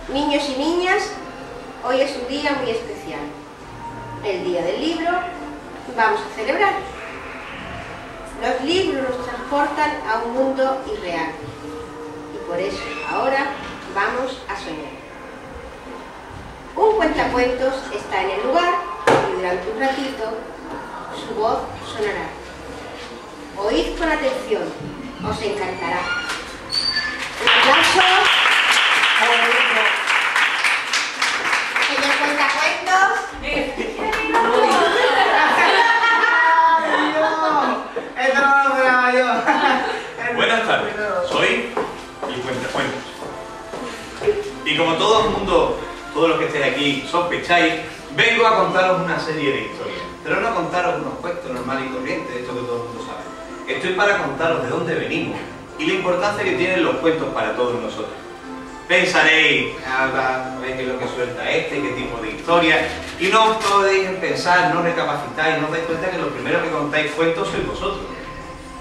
Niños y niñas, hoy es un día muy especial. El Día del Libro vamos a celebrar. Los libros nos transportan a un mundo irreal. Y por eso ahora vamos a soñar. Un cuentacuentos está en el lugar y durante un ratito su voz sonará. Oíd con atención, os encantará. Un aplauso. Señor cuentacuentos. Buenas tardes, soy el cuentacuentos. Y como todo el mundo, todos los que estéis aquí sospecháis, vengo a contaros una serie de historias. Pero no a contaros unos cuentos normales y corrientes, esto que todo el mundo sabe. Estoy para contaros de dónde venimos y la importancia que tienen los cuentos para todos nosotros. Pensaréis, ¿veis qué es lo que suelta este? ¿Qué tipo de historia? Y no podéis pensar, no recapacitáis, no os dais cuenta que los primeros que contáis cuentos sois vosotros.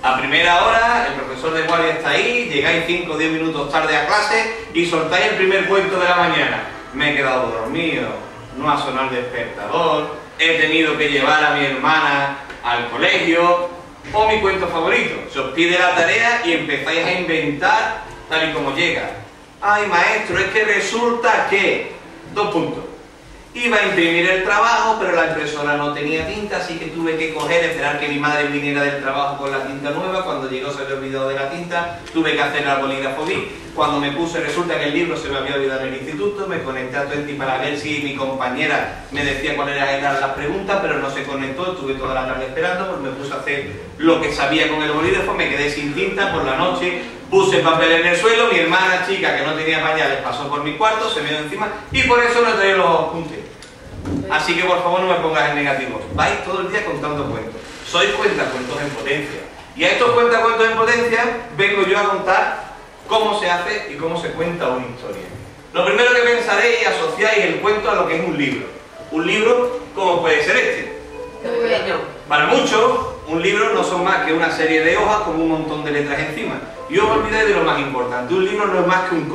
A primera hora, el profesor de guardia está ahí, llegáis 5 o 10 minutos tarde a clase y soltáis el primer cuento de la mañana. Me he quedado dormido, no ha sonado el despertador, he tenido que llevar a mi hermana al colegio, o mi cuento favorito, se os pide la tarea y empezáis a inventar tal y como llega. Ay, maestro, es que resulta que... 2 puntos. Iba a imprimir el trabajo, pero la impresora no tenía tinta, así que tuve que esperar que mi madre viniera del trabajo con la tinta nueva. Cuando llegó se había olvidado de la tinta, tuve que hacer la bolígrafo B. Cuando me puse, resulta que el libro se me había olvidado en el instituto, me conecté a Twenty para ver si mi compañera me decía cuáles eran las preguntas, pero no se conectó, estuve toda la tarde esperando, pues me puse a hacer lo que sabía con el bolígrafo, me quedé sin tinta por la noche, puse papel en el suelo, mi hermana chica que no tenía pañales pasó por mi cuarto, se me dio encima y por eso no he traído los apuntes. Así que por favor no me pongas en negativo. Vais todo el día contando cuentos. Sois cuentacuentos en potencia. Y a estos cuentacuentos en potencia vengo yo a contar cómo se hace y cómo se cuenta una historia. Lo primero que pensaréis y asociáis el cuento a lo que es un libro. Un libro como puede ser este. Para muchos, un libro no son más que una serie de hojas con un montón de letras encima. Y os olvidáis de lo más importante. Un libro no es más que un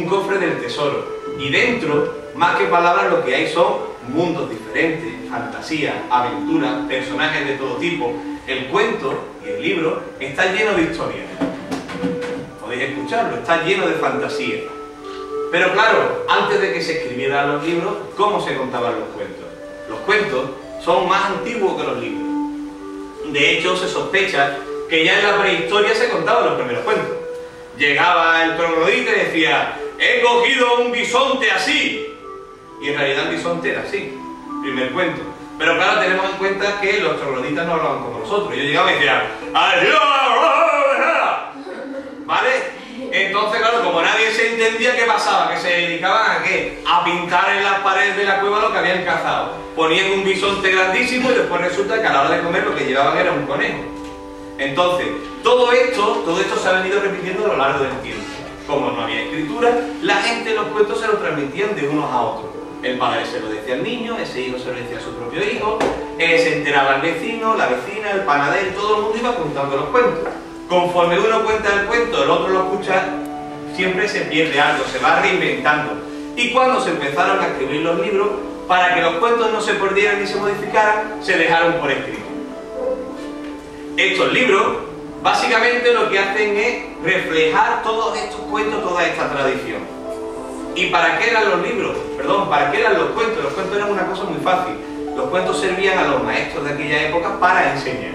cofre del tesoro. Y dentro, más que palabras, lo que hay son mundos diferentes, fantasía, aventuras, personajes de todo tipo. El cuento y el libro están llenos de historias. Podéis escucharlo, está lleno de fantasía. Pero claro, antes de que se escribieran los libros, ¿cómo se contaban los cuentos? Los cuentos son más antiguos que los libros. De hecho, se sospecha que ya en la prehistoria se contaban los primeros cuentos. Llegaba el troglodita y decía: he cogido un bisonte así. Y en realidad el bisonte era así. Primer cuento. Pero claro, tenemos en cuenta que los trogloditas no hablaban como nosotros. Yo llegaba y decía: ¿vale? Entonces, claro, como nadie se entendía, ¿qué pasaba? Que se dedicaban ¿a qué? A pintar en las paredes de la cueva lo que habían cazado. Ponían un bisonte grandísimo y después resulta que a la hora de comer lo que llevaban era un conejo. Entonces, todo esto se ha venido repitiendo a lo largo del tiempo. Como no había escritura, la gente los cuentos se los transmitían de unos a otros. El padre se lo decía al niño, ese hijo se lo decía a su propio hijo, se enteraba el vecino, la vecina, el panadero, todo el mundo iba contando los cuentos. Conforme uno cuenta el cuento, el otro lo escucha, siempre se pierde algo, se va reinventando. Y cuando se empezaron a escribir los libros, para que los cuentos no se perdieran ni se modificaran, se dejaron por escrito. Estos libros, básicamente lo que hacen es reflejar todos estos cuentos, toda esta tradición. ¿Y para qué eran los libros? Perdón, ¿para qué eran los cuentos? Los cuentos eran una cosa muy fácil. Los cuentos servían a los maestros de aquella época para enseñar.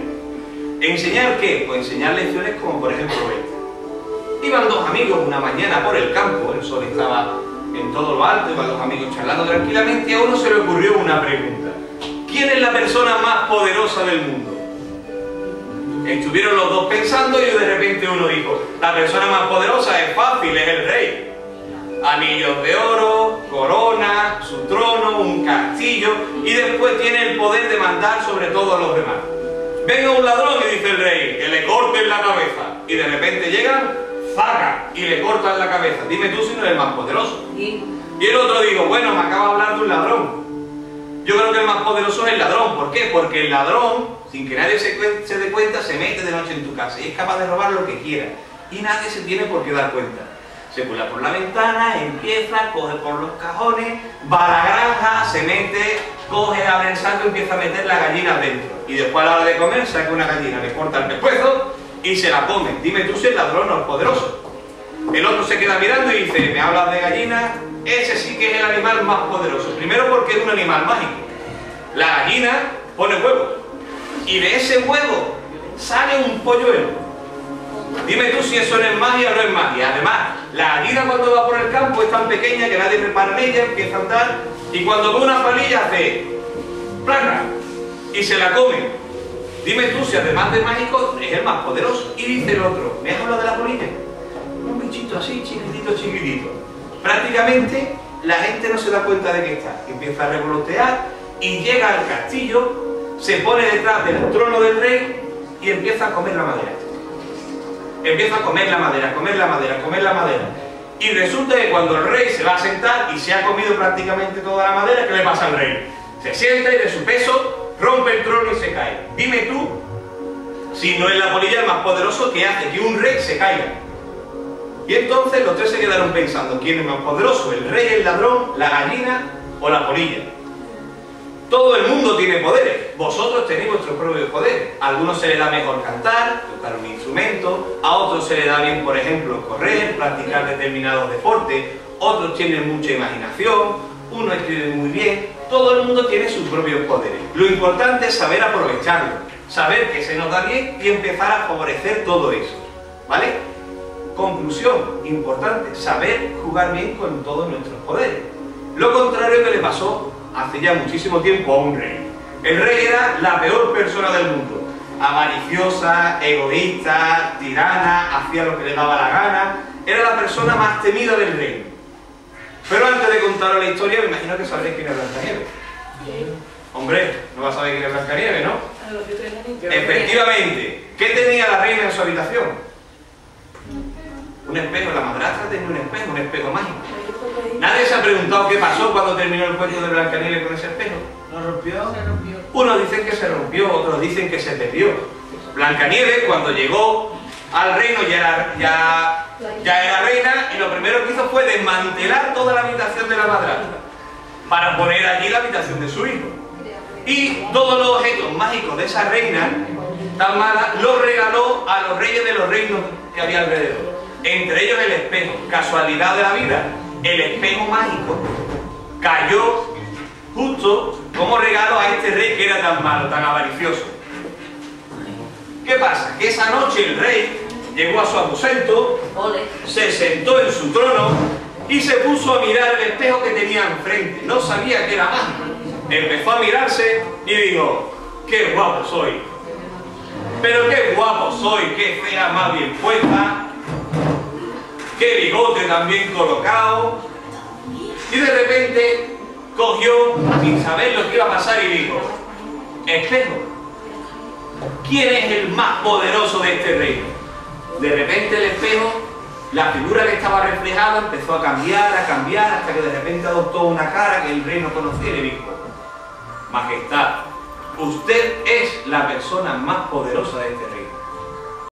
¿Enseñar qué? Pues enseñar lecciones como por ejemplo esta. Iban dos amigos una mañana por el campo, el sol estaba en todo lo alto, iban los amigos charlando tranquilamente y a uno se le ocurrió una pregunta. ¿Quién es la persona más poderosa del mundo? Estuvieron los dos pensando y de repente uno dijo: la persona más poderosa es fácil, es el rey. Anillos de oro, corona, su trono, un castillo y después tiene el poder de mandar sobre todos los demás. Venga un ladrón y dice el rey: que le corten la cabeza. Y de repente llegan, ¡zaca! Y le cortan la cabeza. Dime tú si no eres el más poderoso. Y el otro dijo: bueno, me acaba de hablar de un ladrón. Yo creo que el más poderoso es el ladrón. ¿Por qué? Porque el ladrón, sin que nadie se dé cuenta, se mete de noche en tu casa y es capaz de robar lo que quiera. Y nadie se tiene por qué dar cuenta. Se cuela por la ventana, empieza, coge por los cajones, va a la granja, se mete, coge, abre el saco y empieza a meter la gallina dentro. Y después a la hora de comer saca una gallina, le corta el pescuezo y se la come. Dime tú si el ladrón no es poderoso. El otro se queda mirando y dice, me hablas de gallina, ese sí que es el animal más poderoso. Primero porque es un animal mágico. La gallina pone huevos y de ese huevo sale un polluelo. Dime tú si eso no es magia o no es magia. Además, la gallina cuando va por el campo es tan pequeña que nadie repara en ella, empieza a andar y cuando ve una palilla hace plana y se la come. Dime tú si además de mágico es el más poderoso. Y dice el otro, ¿me has hablado de la polilla? Un bichito así, chiquitito, chiquitito. Prácticamente la gente no se da cuenta de que está. Empieza a revolotear y llega al castillo, se pone detrás del trono del rey y empieza a comer la madera. Empieza a comer la madera, comer la madera, comer la madera. Y resulta que cuando el rey se va a sentar y se ha comido prácticamente toda la madera, ¿qué le pasa al rey? Se sienta y de su peso rompe el trono y se cae. Dime tú si no es la polilla el más poderoso que hace que un rey se caiga. Y entonces los tres se quedaron pensando, ¿quién es más poderoso? ¿El rey, el ladrón, la gallina o la polilla? Todo el mundo tiene poderes, vosotros tenéis vuestros propios poderes. A algunos se les da mejor cantar, tocar un instrumento, a otros se les da bien, por ejemplo, correr, practicar determinados deportes, otros tienen mucha imaginación, uno escribe muy bien, todo el mundo tiene sus propios poderes. Lo importante es saber aprovecharlo, saber que se nos da bien y empezar a favorecer todo eso, ¿vale? Conclusión, importante, saber jugar bien con todos nuestros poderes. Lo contrario que le pasó hace ya muchísimo tiempo a un rey. El rey era la peor persona del mundo. Avariciosa, egoísta, tirana, hacía lo que le daba la gana. Era la persona más temida del reino. Pero antes de contaros la historia, me imagino que sabréis quién es Blancanieves. Sí. Hombre, no vas a saber quién es Blancanieves, ¿no? Efectivamente. ¿Qué tenía la reina en su habitación? Un espejo. La madrastra tenía un espejo mágico. Nadie se ha preguntado qué pasó cuando terminó el cuento de Blancanieves con ese espejo. ¿Lo rompió? Se rompió. Unos dicen que se rompió, otros dicen que se perdió. Blancanieves, cuando llegó al reino, ya era reina, y lo primero que hizo fue desmantelar toda la habitación de la madrastra para poner allí la habitación de su hijo. Y todos los objetos mágicos de esa reina tan mala los regaló a los reyes de los reinos que había alrededor. Entre ellos el espejo. Casualidad de la vida, el espejo mágico cayó justo como regalo a este rey que era tan malo, tan avaricioso. ¿Qué pasa? Que esa noche el rey llegó a su aposento, se sentó en su trono y se puso a mirar el espejo que tenía enfrente. No sabía que era mágico. Empezó a mirarse y dijo, ¡qué guapo soy! Pero qué guapo soy, qué fea más bien puesta, qué bigote tan bien colocado. Y de repente cogió, sin saber lo que iba a pasar, y dijo, espejo, ¿quién es el más poderoso de este reino? De repente el espejo, la figura que estaba reflejada empezó a cambiar, hasta que de repente adoptó una cara que el rey no conocía y le dijo, Majestad, usted es la persona más poderosa de este reino.